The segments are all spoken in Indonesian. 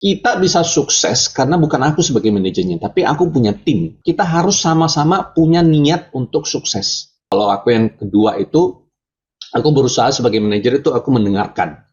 Kita bisa sukses karena bukan aku sebagai manajernya, tapi aku punya tim. Kita harus sama-sama punya niat untuk sukses. Kalau aku yang kedua itu, aku berusaha sebagai manajer itu aku mendengarkan.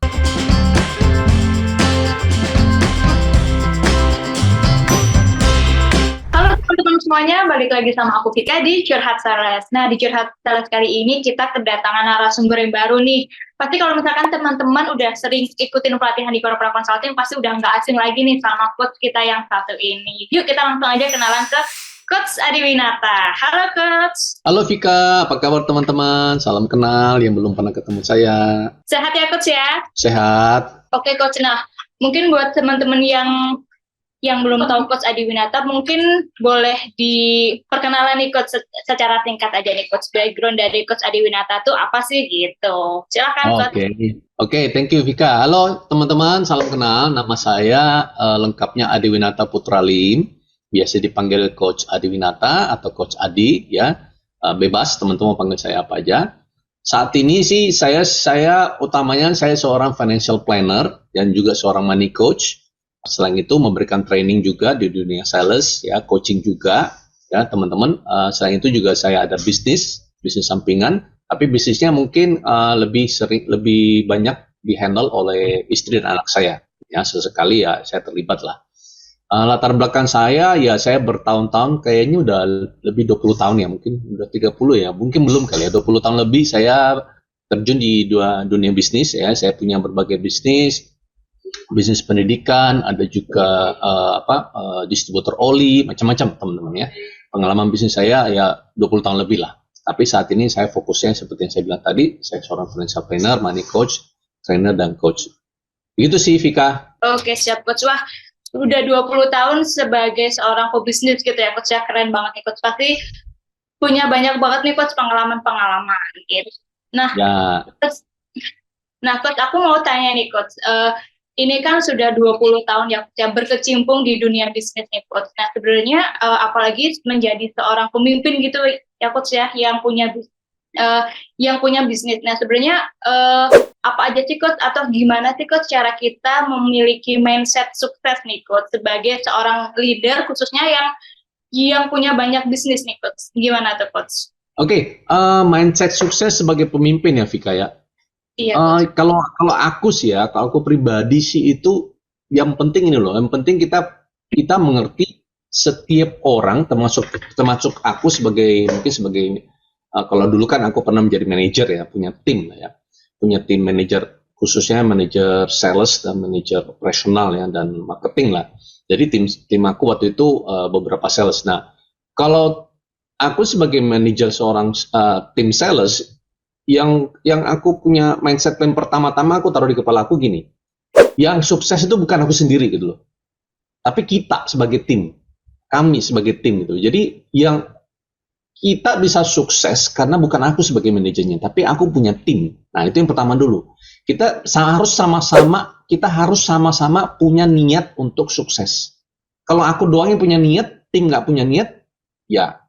Halo teman-teman semuanya, balik lagi sama aku Vika di Curhat Sales. Nah, di Curhat Sales kali ini kita kedatangan narasumber yang baru nih. Pasti kalau misalkan teman-teman udah sering ikutin pelatihan di Corporate Consulting, pasti udah nggak asing lagi nih sama coach kita yang satu ini. Yuk kita langsung aja kenalan ke Coach Adiwinata. Halo Coach. Halo Vika, apa kabar teman-teman? Salam kenal yang belum pernah ketemu saya. Sehat ya Coach ya? Sehat. Oke Coach, nah mungkin buat teman-teman yang belum tahu Coach Adiwinata, mungkin boleh diperkenalan nih Coach secara singkat aja nih Coach, background dari Coach Adiwinata tuh apa sih gitu. Silakan Coach. Oke, thank you Vika. Halo teman-teman, salam kenal. Nama saya lengkapnya Adiwinata Putra Lim. Biasa dipanggil Coach Adiwinata atau Coach Adi ya. Bebas teman-teman panggil saya apa aja. Saat ini sih saya utamanya saya seorang financial planner dan juga seorang money coach. Selain itu memberikan training juga di dunia sales ya, coaching juga ya teman-teman. Selain itu juga saya ada bisnis sampingan, tapi bisnisnya mungkin lebih banyak dihandle oleh istri dan anak saya. Ya sesekali ya saya terlibat lah. Latar belakang saya ya saya bertahun-tahun, kayaknya udah lebih 20 tahun ya, mungkin udah 30 ya, mungkin belum kali ya, 20 tahun lebih saya terjun di dunia bisnis ya. Saya punya berbagai bisnis pendidikan, ada juga distributor oli, macam-macam teman-teman ya. Pengalaman bisnis saya ya 20 tahun lebih lah. Tapi saat ini saya fokusnya seperti yang saya bilang tadi, saya seorang financial planner, money coach, trainer dan coach. Begitu sih Vika. Oke, siap Coach. Wah, udah 20 tahun sebagai seorang pebisnis gitu ya Coach ya, keren banget nih Coach. Pasti punya banyak banget nih Coach pengalaman-pengalaman gitu. Nah, ya. Coach, aku mau tanya nih Coach, ini kan sudah 20 tahun ya berkecimpung di dunia bisnis nih Coach. Nah, sebenarnya apalagi menjadi seorang pemimpin gitu ya Coach ya, yang punya bisnis. Nah, sebenarnya apa aja sih Coach, atau gimana sih Coach cara kita memiliki mindset sukses nih Coach sebagai seorang leader, khususnya yang punya banyak bisnis nih Coach. Gimana tuh Coach? Oke, mindset sukses sebagai pemimpin ya Vika ya. Iya, kalau aku sih ya, kalau aku pribadi sih itu yang penting ini loh. Yang penting kita mengerti setiap orang, termasuk aku sebagai kalau dulu kan aku pernah menjadi manajer ya, punya tim lah ya, punya tim manajer, khususnya manajer sales dan manajer operasional ya dan marketing lah. Jadi tim aku waktu itu beberapa sales. Nah, kalau aku sebagai manajer seorang tim sales, yang aku punya mindset yang pertama-tama aku taruh di kepala aku gini, yang sukses itu bukan aku sendiri gitu loh, tapi kita sebagai tim, kami sebagai tim gitu. Jadi yang kita bisa sukses karena bukan aku sebagai manajernya, tapi aku punya tim. Nah itu yang pertama dulu. Kita harus sama-sama punya niat untuk sukses. Kalau aku doang yang punya niat, tim nggak punya niat, ya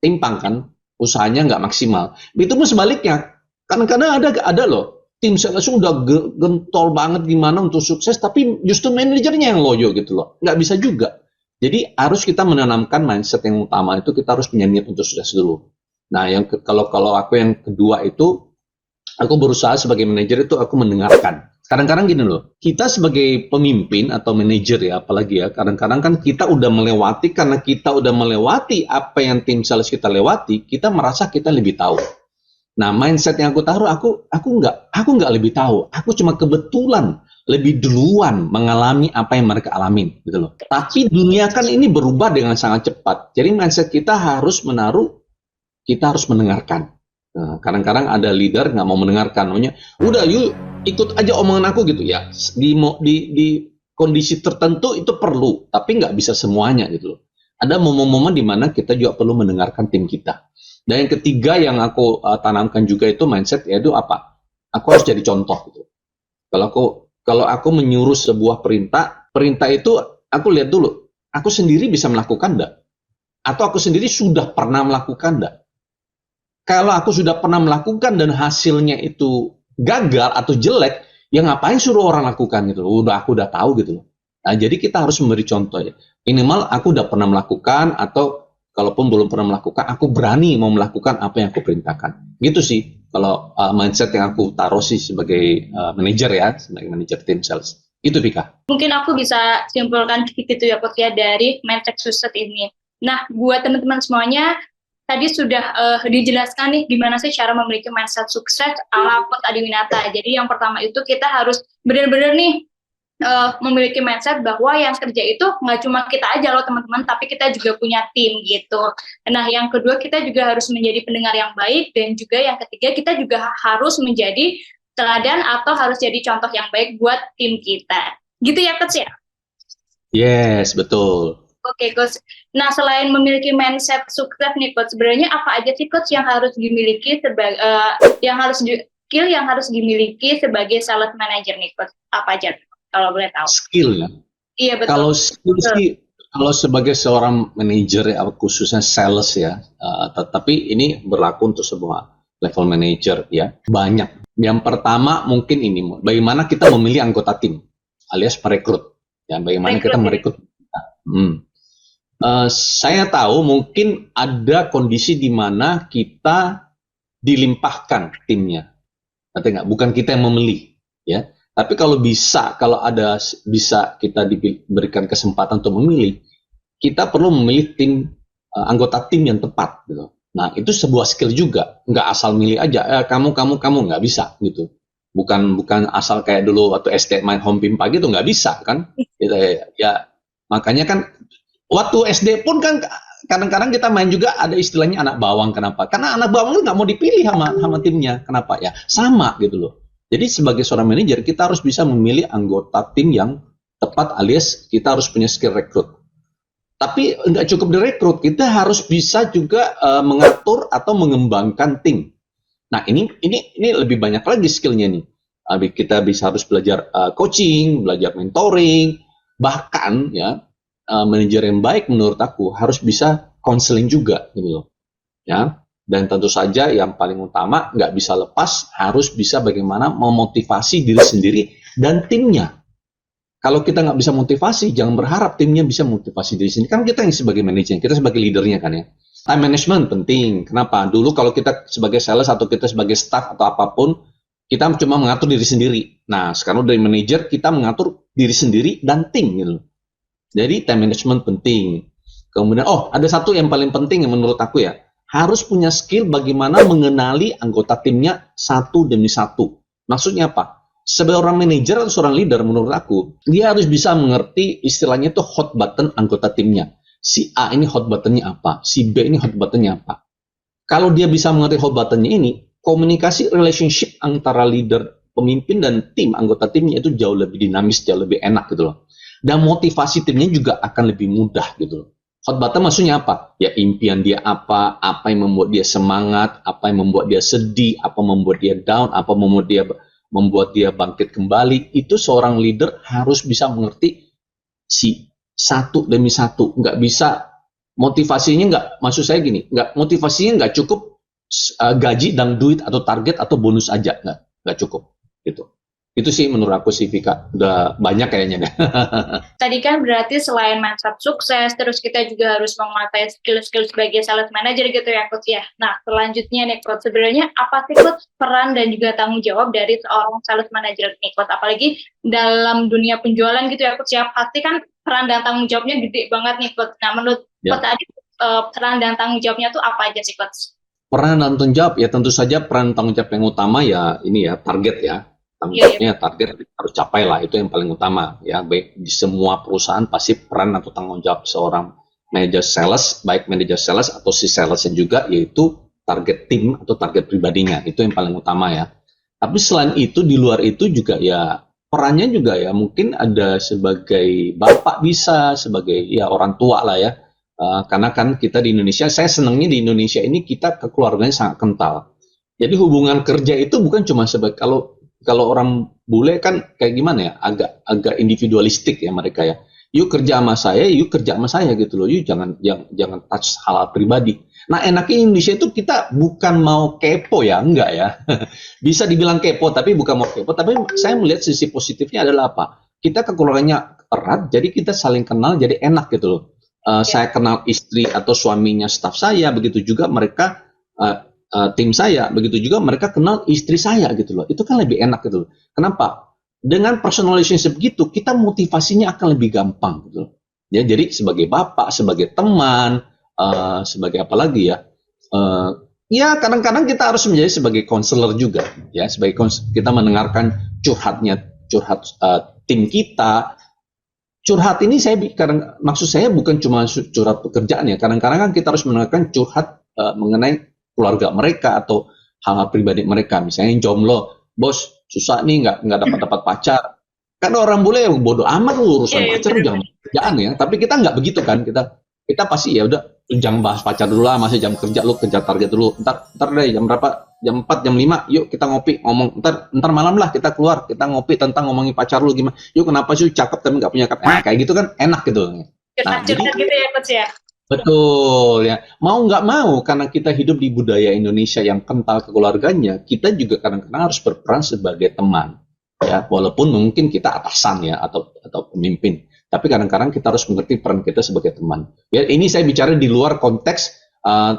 timpang kan, usahanya nggak maksimal. Itu pun sebaliknya, kadang-kadang ada loh tim sales udah gentol banget gimana untuk sukses, tapi justru manajernya yang loyo gitu loh, nggak bisa juga. Jadi harus kita menanamkan mindset yang utama itu, kita harus punya niat untuk sukses dulu. Nah kalau aku yang kedua itu, aku berusaha sebagai manajer itu aku mendengarkan. Kadang-kadang gini loh, kita sebagai pemimpin atau manajer ya, apalagi ya, kadang-kadang kan kita udah melewati, karena kita udah melewati apa yang tim sales kita lewati, kita merasa kita lebih tahu. Nah, mindset yang aku taruh, aku nggak lebih tahu. Aku cuma kebetulan lebih duluan mengalami apa yang mereka alamin, gitu loh. Tapi dunia kan ini berubah dengan sangat cepat. Jadi mindset kita harus kita harus mendengarkan. Nah, kadang-kadang ada leader nggak mau mendengarkan, namanya udah yuk ikut aja omongan aku gitu ya. Di kondisi tertentu itu perlu, tapi nggak bisa semuanya gitu loh. Ada momen-momen di mana kita juga perlu mendengarkan tim kita. Dan yang ketiga yang aku tanamkan juga itu mindset, yaitu apa? Aku harus jadi contoh gitu. Kalau aku menyuruh sebuah perintah itu aku lihat dulu, aku sendiri bisa melakukan enggak? Atau aku sendiri sudah pernah melakukan enggak? Kalau aku sudah pernah melakukan dan hasilnya itu gagal atau jelek, ya ngapain suruh orang lakukan gitu loh. Aku udah tahu gitu loh. Nah, jadi kita harus memberi contoh ya. Minimal aku udah pernah melakukan, atau kalaupun belum pernah melakukan, aku berani mau melakukan apa yang aku perintahkan. Gitu sih kalau mindset yang aku taruh sih sebagai manajer ya, sebagai manajer tim sales. Itu Vika. Mungkin aku bisa simpulkan gitu ya Coach ya dari mindset sukses ini. Nah, buat teman-teman semuanya, tadi sudah dijelaskan nih gimana sih cara memiliki mindset sukses ala Coach Adiwinata. Jadi yang pertama itu kita harus benar-benar nih memiliki mindset bahwa yang kerja itu nggak cuma kita aja loh teman-teman, tapi kita juga punya tim gitu. Nah, yang kedua kita juga harus menjadi pendengar yang baik, dan juga yang ketiga kita juga harus menjadi teladan atau harus jadi contoh yang baik buat tim kita. Gitu ya Coach ya? Yes, betul. Oke, Coach. Nah, selain memiliki mindset sukses nih, Coach, sebenarnya apa aja sih, Coach, yang harus dimiliki sebagai skill yang harus dimiliki sebagai sales manager nih, Coach? Apa aja, kalau boleh tahu? Skill ya. Iya, betul. Kalau skill sih, kalau sebagai seorang manajer ya, khususnya sales ya, tetapi ini berlaku untuk semua level manager ya, banyak. Yang pertama mungkin ini, bagaimana kita memilih anggota tim, alias merekrut. Ya, bagaimana kita merekrut. Saya tahu mungkin ada kondisi di mana kita dilimpahkan timnya, ngerti nggak? Bukan kita yang memilih, ya. Tapi kalau bisa kita diberikan kesempatan untuk memilih, kita perlu memilih anggota tim yang tepat, gitu. Nah, itu sebuah skill juga, nggak asal milih aja, kamu nggak bisa, gitu. Bukan asal kayak dulu waktu SD main home pimpa gitu, nggak bisa kan? Gitu, ya, makanya kan waktu SD pun kan kadang-kadang kita main juga ada istilahnya anak bawang. Kenapa? Karena anak bawang nggak mau dipilih sama timnya. Kenapa ya? Sama gitu loh. Jadi sebagai seorang manajer kita harus bisa memilih anggota tim yang tepat, alias kita harus punya skill rekrut. Tapi nggak cukup direkrut, kita harus bisa juga mengatur atau mengembangkan tim. Nah, ini lebih banyak lagi skillnya nih. Kita harus belajar coaching, belajar mentoring, bahkan ya manajer yang baik menurut aku harus bisa counseling juga gitu loh. Ya. Dan tentu saja yang paling utama nggak bisa lepas, harus bisa bagaimana memotivasi diri sendiri dan timnya. Kalau kita nggak bisa motivasi, jangan berharap timnya bisa motivasi diri sendiri. Kan kita yang sebagai manajer, kita sebagai leadernya kan ya. Time management penting. Kenapa? Dulu kalau kita sebagai sales atau kita sebagai staff atau apapun, kita cuma mengatur diri sendiri. Nah, sekarang dari manajer kita mengatur diri sendiri dan tim gitu. Jadi time management penting. Kemudian, ada satu yang paling penting yang menurut aku ya, harus punya skill bagaimana mengenali anggota timnya satu demi satu. Maksudnya apa? Sebagai orang manajer atau seorang leader menurut aku, dia harus bisa mengerti istilahnya itu hot button anggota timnya. Si A ini hot buttonnya apa? Si B ini hot buttonnya apa? Kalau dia bisa mengerti hot buttonnya ini, komunikasi relationship antara leader, pemimpin dan tim, anggota timnya itu jauh lebih dinamis, jauh lebih enak gitu loh. Dan motivasi timnya juga akan lebih mudah gitu loh. Hot button maksudnya apa? Ya impian dia apa yang membuat dia semangat, apa yang membuat dia sedih, apa membuat dia down, apa membuat dia bangkit kembali. Itu seorang leader harus bisa mengerti si satu demi satu. Nggak bisa motivasinya maksud saya gini, motivasinya nggak cukup gaji dan duit atau target atau bonus aja, nggak cukup gitu. Itu sih menurut aku sih Vika, udah banyak kayaknya deh. Tadi kan berarti selain mindset sukses, terus kita juga harus menguasai skill-skill sebagai sales manager gitu ya Coach ya. Nah, selanjutnya nih Coach, sebenarnya apa sih Coach peran dan juga tanggung jawab dari seorang sales manager nih Coach? Apalagi dalam dunia penjualan gitu ya Coach ya, pasti kan peran dan tanggung jawabnya gede banget nih Coach. Nah, menurut Coach tadi peran dan tanggung jawabnya tuh apa aja sih Coach? Peran dan tanggung jawab ya tentu saja peran tanggung jawab yang utama ya ini ya target ya. Tanggung jawabnya target harus capai lah, itu yang paling utama ya. Baik di semua perusahaan pasti peran atau tanggung jawab seorang manajer sales, baik manajer sales atau si salesnya juga, yaitu target tim atau target pribadinya, itu yang paling utama ya. Tapi selain itu, di luar itu juga ya perannya juga ya mungkin ada sebagai bapak, bisa sebagai ya orang tua lah ya. Karena kan kita di Indonesia, saya senangnya di Indonesia ini kita kekeluarganya sangat kental. Jadi hubungan kerja itu bukan cuma sebagai kalau orang bule kan kayak gimana ya, agak individualistik ya mereka ya. Yuk kerja sama saya gitu loh. Yuk jangan touch hal pribadi. Nah, enaknya Indonesia itu kita bukan mau kepo ya, enggak ya. Bisa dibilang kepo tapi bukan mau kepo, tapi saya melihat sisi positifnya adalah apa? kita keluarganya erat, jadi kita saling kenal, jadi enak gitu loh. Saya kenal istri atau suaminya staf saya, begitu juga mereka tim saya, begitu juga mereka kenal istri saya gitu loh. Itu kan lebih enak gitu loh. Kenapa? Dengan personal relationship gitu, kita motivasinya akan lebih gampang gitu loh. Ya, jadi sebagai bapak, sebagai teman, sebagai apa lagi ya? Ya kadang-kadang kita harus menjadi sebagai konselor juga, ya sebagai kita mendengarkan curhat tim kita. Curhat ini maksud saya bukan cuma curhat pekerjaan ya. Kadang-kadang kan kita harus mendengarkan curhat mengenai keluarga mereka atau hal-hal pribadi mereka. Misalnya jomblo, bos susah nih nggak dapat pacar. Kan orang bule bodoh amat urusan pacar jangan kerjaan ya. Tapi kita nggak begitu kan. Kita pasti ya udah jangan bahas pacar dulu lah, masih jam kerja lu kejar target dulu. Ntar deh jam berapa? Jam 4, jam 5, yuk kita ngopi, ngomong. Ntar malam lah kita keluar, kita ngopi tentang ngomongin pacar lu gimana. Yuk kenapa sih cakep tapi nggak punya cakep? Kayak gitu kan enak gitu. Nah, jadi gitu ya Coach ya. Betul ya. Mau nggak mau karena kita hidup di budaya Indonesia yang kental kekeluarganya, kita juga kadang-kadang harus berperan sebagai teman. Ya, walaupun mungkin kita atasan ya atau pemimpin. Tapi kadang-kadang kita harus mengerti peran kita sebagai teman. Ya, ini saya bicara di luar konteks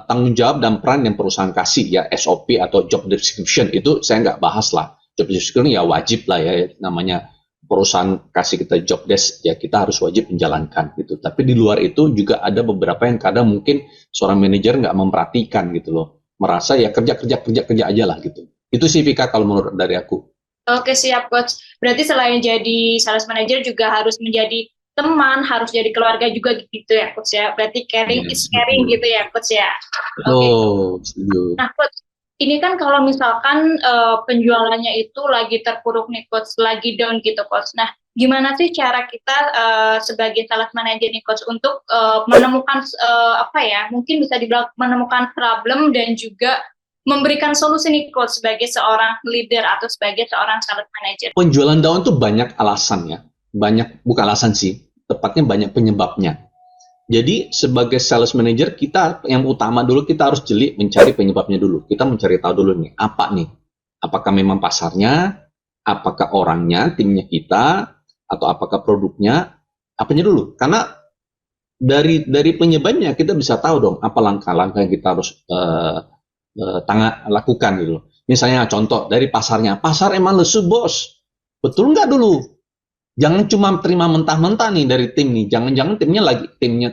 tanggung jawab dan peran yang perusahaan kasih ya, SOP atau job description itu saya nggak bahas lah. Job description ya wajib lah ya, namanya perusahaan kasih kita job desk ya kita harus wajib menjalankan gitu. Tapi di luar itu juga ada beberapa yang kadang mungkin seorang manajer nggak memperhatikan gitu loh, merasa ya kerja aja lah gitu. Itu sih Vika kalau menurut dari aku. Oke siap Coach. Berarti selain jadi sales manager juga harus menjadi teman, harus jadi keluarga juga gitu ya Coach ya. Berarti caring is caring gitu ya Coach ya. Setuju. Nah Coach, ini kan kalau misalkan penjualannya itu lagi terpuruk nih Coach, lagi down gitu Coach. Nah, gimana sih cara kita sebagai sales manager nih Coach untuk menemukan mungkin bisa dibilang menemukan problem dan juga memberikan solusi nih Coach sebagai seorang leader atau sebagai seorang sales manager. Penjualan down itu banyak alasan ya. Bukan alasan sih, tepatnya banyak penyebabnya. Jadi sebagai sales manager kita yang utama dulu kita harus jeli mencari penyebabnya dulu. Kita mencari tahu dulu nih, apa nih? Apakah memang pasarnya, apakah orangnya, timnya kita, atau apakah produknya? Apanya dulu? Karena dari penyebabnya kita bisa tahu dong apa langkah-langkah yang kita harus lakukan gitu. Misalnya contoh dari pasarnya, pasar emang lesu bos, betul nggak dulu? Jangan cuma terima mentah-mentah nih dari tim nih. Jangan-jangan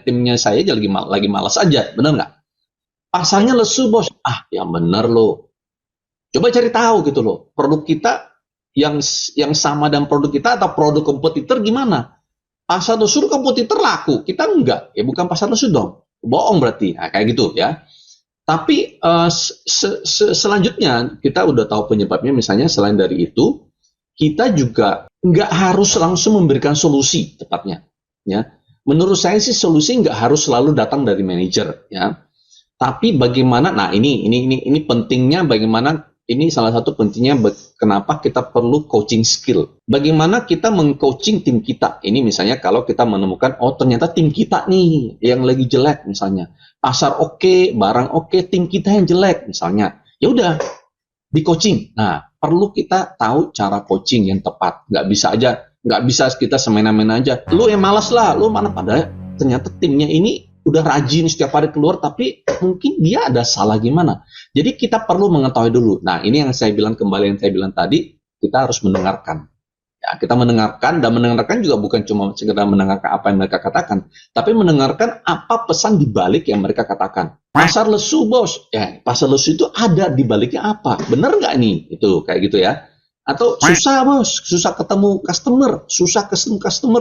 timnya saya aja lagi malas aja, bener nggak? Pasarnya lesu bos. Ya bener loh. Coba cari tahu gitu loh. Produk kita yang sama dan produk kita atau produk kompetitor gimana? Pasar lesu kompetitor laku, kita enggak. Ya bukan pasar lesu dong. Bohong berarti. Nah, kayak gitu ya. Tapi selanjutnya kita udah tahu penyebabnya. Misalnya selain dari itu, kita juga nggak harus langsung memberikan solusi tepatnya ya. Menurut saya sih solusi nggak harus selalu datang dari manajer ya, tapi bagaimana ini pentingnya bagaimana, ini salah satu pentingnya kenapa kita perlu coaching skill, bagaimana kita mengcoaching tim kita. Ini misalnya kalau kita menemukan ternyata tim kita nih yang lagi jelek, misalnya pasar oke, barang oke, tim kita yang jelek misalnya, ya udah di coaching. Nah, perlu kita tahu cara coaching yang tepat. Nggak bisa kita semena-mena aja. Lu yang malas lah, lu mana pada ternyata timnya ini udah rajin setiap hari keluar, tapi mungkin dia ada salah gimana. Jadi kita perlu mengetahui dulu. Nah, ini yang saya bilang tadi, kita harus mendengarkan. Ya, kita mendengarkan, dan mendengarkan juga bukan cuma sekedar mendengarkan apa yang mereka katakan, tapi mendengarkan apa pesan di balik yang mereka katakan. Pasar lesu bos, ya pasar lesu itu ada di baliknya apa? Bener nggak nih? Itu kayak gitu ya. Atau susah bos, susah ketemu customer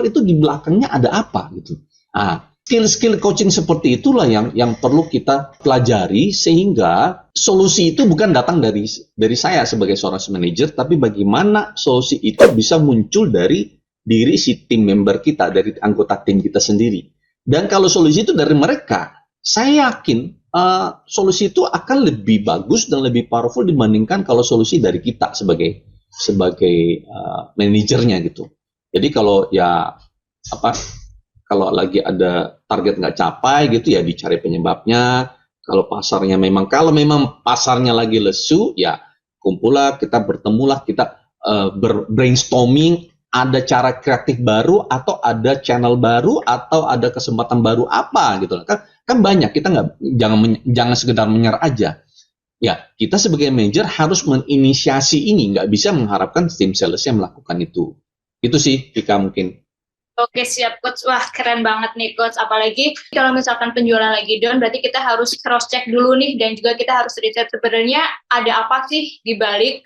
itu di belakangnya ada apa gitu. Nah, skill-skill coaching seperti itulah yang perlu kita pelajari, sehingga solusi itu bukan datang dari saya sebagai seorang manajer, tapi bagaimana solusi itu bisa muncul dari diri si tim member kita, dari anggota tim kita sendiri. Dan kalau solusi itu dari mereka, saya yakin solusi itu akan lebih bagus dan lebih powerful dibandingkan kalau solusi dari kita sebagai manajernya gitu. Jadi kalau kalau lagi ada target nggak capai gitu ya dicari penyebabnya. Kalau memang pasarnya lagi lesu, ya kumpulah, kita bertemulah, kita brainstorming ada cara kreatif baru atau ada channel baru atau ada kesempatan baru apa gitu kan banyak. Kita nggak jangan sekedar menyerah aja. Ya, kita sebagai manajer harus menginisiasi ini, nggak bisa mengharapkan tim salesnya melakukan itu. Itu sih, Vika mungkin. Oke, siap Coach. Wah, keren banget nih Coach. Apalagi kalau misalkan penjualan lagi down, berarti kita harus cross-check dulu nih, dan juga kita harus riset sebenarnya ada apa sih di balik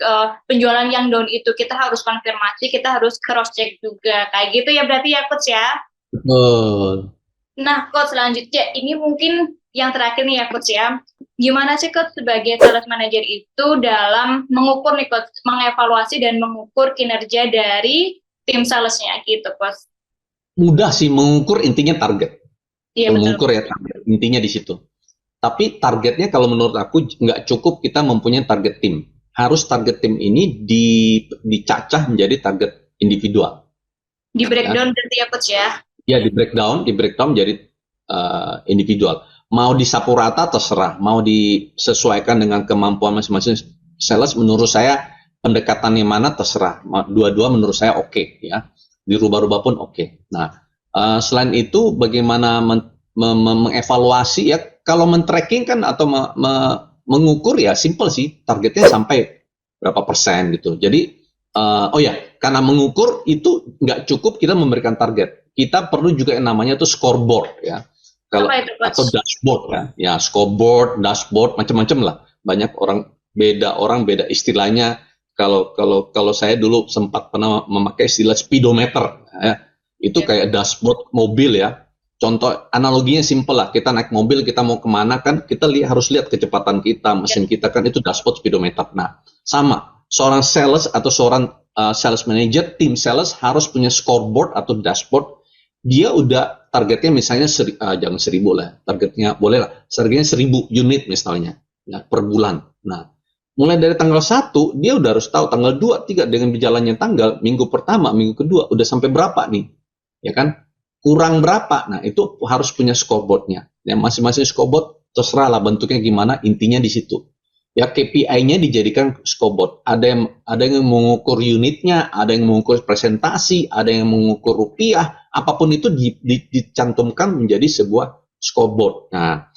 penjualan yang down itu. Kita harus konfirmasi, kita harus cross-check juga. Kayak gitu ya berarti ya Coach ya? Betul. Nah, Coach, selanjutnya ini mungkin yang terakhir nih ya Coach ya. Gimana sih Coach sebagai sales manager itu dalam mengukur nih Coach, mengevaluasi dan mengukur kinerja dari tim salesnya gitu Coach? Mudah sih mengukur, intinya target. Iya, betul. Mengukur ya target, intinya di situ. Tapi targetnya kalau menurut aku nggak cukup kita mempunyai target tim. Harus target tim ini dicacah menjadi target individual. Di breakdown berarti ya Coach ya? Ya, di breakdown jadi individual. Mau disapu rata terserah, mau disesuaikan dengan kemampuan masing-masing sales, menurut saya pendekatannya mana terserah. Dua-dua menurut saya oke, ya. Dirubah-rubah pun oke. Nah, selain itu bagaimana mengevaluasi ya, kalau men-tracking kan atau mengukur ya simple sih, targetnya sampai berapa persen gitu. Jadi oh ya, karena mengukur itu nggak cukup kita memberikan target. Kita perlu juga yang namanya tuh scoreboard ya. Kalau atau dashboard kan. Ya, scoreboard, dashboard macam-macam lah. Banyak orang beda istilahnya. Kalau saya dulu sempat pernah memakai istilah speedometer ya. Itu kayak dashboard mobil ya. Contoh analoginya simple lah. Kita naik mobil, kita mau kemana kan kita harus lihat kecepatan kita, mesin kita kan itu dashboard speedometer. Nah, sama. Seorang sales atau seorang sales manager, tim sales harus punya scoreboard atau dashboard. Dia udah targetnya misalnya jangan 1.000 lah, targetnya boleh lah, targetnya 1.000 unit misalnya ya, per bulan. Nah, mulai dari tanggal 1 dia udah harus tahu tanggal 2, 3 dengan berjalannya tanggal, minggu pertama, minggu kedua udah sampai berapa nih, ya kan? Kurang berapa? Nah, itu harus punya scoreboardnya. Ya, masing-masing scoreboard terserah lah bentuknya gimana, intinya di situ. Ya, KPI-nya dijadikan scoreboard. Ada yang mengukur unitnya, ada yang mengukur presentasi, ada yang mengukur rupiah, apapun itu dicantumkan menjadi sebuah scoreboard. Nah,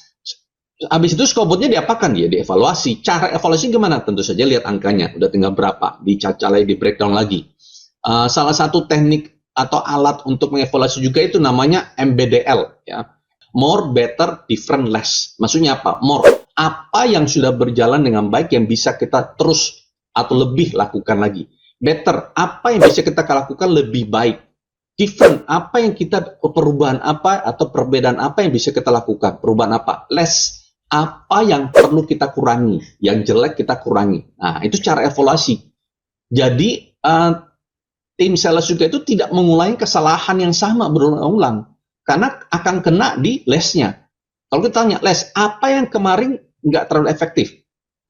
habis itu scoreboardnya diapakan? Ya, dievaluasi. Cara evaluasi gimana? Tentu saja lihat angkanya, udah tinggal berapa, dicacah lagi, di breakdown lagi. Salah satu teknik atau alat untuk mengevaluasi juga itu namanya MBDL, ya. More, better, different, less. Maksudnya apa? More. Apa yang sudah berjalan dengan baik yang bisa kita terus atau lebih lakukan lagi. Better, apa yang bisa kita lakukan lebih baik. Different, apa yang perubahan apa atau perbedaan apa yang bisa kita lakukan. Perubahan apa. Less, apa yang perlu kita kurangi. Yang jelek kita kurangi. Nah, itu cara evaluasi. Jadi, tim sales juga itu tidak mengulangi kesalahan yang sama berulang-ulang. Karena akan kena di less-nya. Kalau kita tanya, Les, apa yang kemarin nggak terlalu efektif?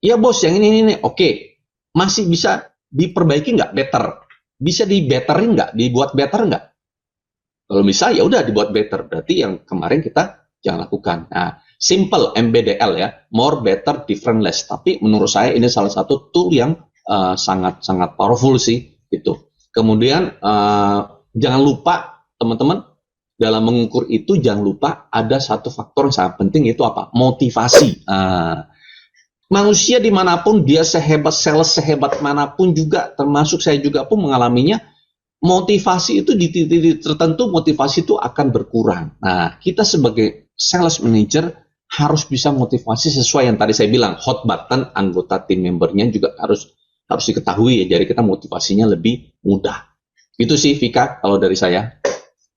Ya bos, yang ini. Oke. Masih bisa diperbaiki nggak? Better. Bisa di-betterin nggak? Dibuat better nggak? Kalau bisa, ya udah dibuat better. Berarti yang kemarin kita jangan lakukan. Nah, simple MBDL ya. More, better, different, less. Tapi menurut saya ini salah satu tool yang sangat-sangat powerful sih. Gitu. Kemudian, jangan lupa, teman-teman, dalam mengukur itu jangan lupa ada satu faktor yang sangat penting, itu apa? Motivasi. Manusia dimanapun dia sehebat sales, sehebat manapun juga, termasuk saya juga pun mengalaminya, motivasi itu di titik tertentu motivasi itu akan berkurang. Nah, kita sebagai sales manager harus bisa motivasi sesuai yang tadi saya bilang, hot button anggota tim membernya juga harus diketahui ya, jadi kita motivasinya lebih mudah. Itu sih Vika kalau dari saya.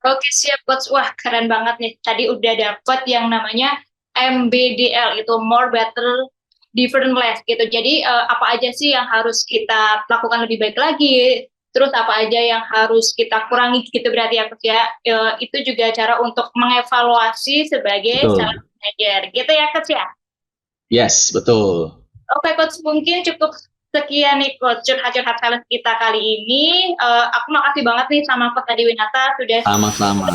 Oke, siap Coach. Wah, keren banget nih. Tadi udah dapet yang namanya MBDL, itu more, better, different, less gitu. Jadi apa aja sih yang harus kita lakukan lebih baik lagi, terus apa aja yang harus kita kurangi gitu berarti ya Coach ya. Itu juga cara untuk mengevaluasi sebagai sales manager gitu ya Coach ya. Yes, betul. Oke Coach, mungkin cukup sekian nih Coach curhat-curhat sales kita kali ini. Aku makasih banget nih sama Coach Adi Winata sudah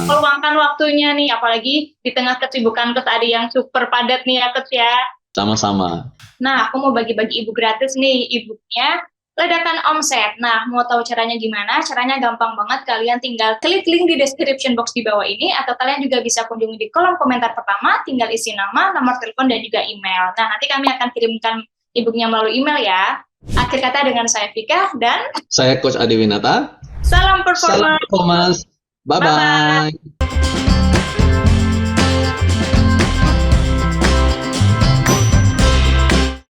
meluangkan waktunya nih, apalagi di tengah kesibukan Coach Adi yang super padat nih ya Coach ya. Sama-sama. Nah, aku mau bagi-bagi ebook gratis nih. Ebooknya ledakan omset. Nah, mau tahu caranya gimana? Caranya gampang banget. Kalian tinggal klik link di description box di bawah ini, atau kalian juga bisa kunjungi di kolom komentar pertama, tinggal isi nama, nomor telepon, dan juga email. Nah, nanti kami akan kirimkan e-booknya melalui email ya. Akhir kata dengan saya Vika, dan Saya Coach Adi Winata. salam performa. Salam performance. Bye-bye. Bye-bye.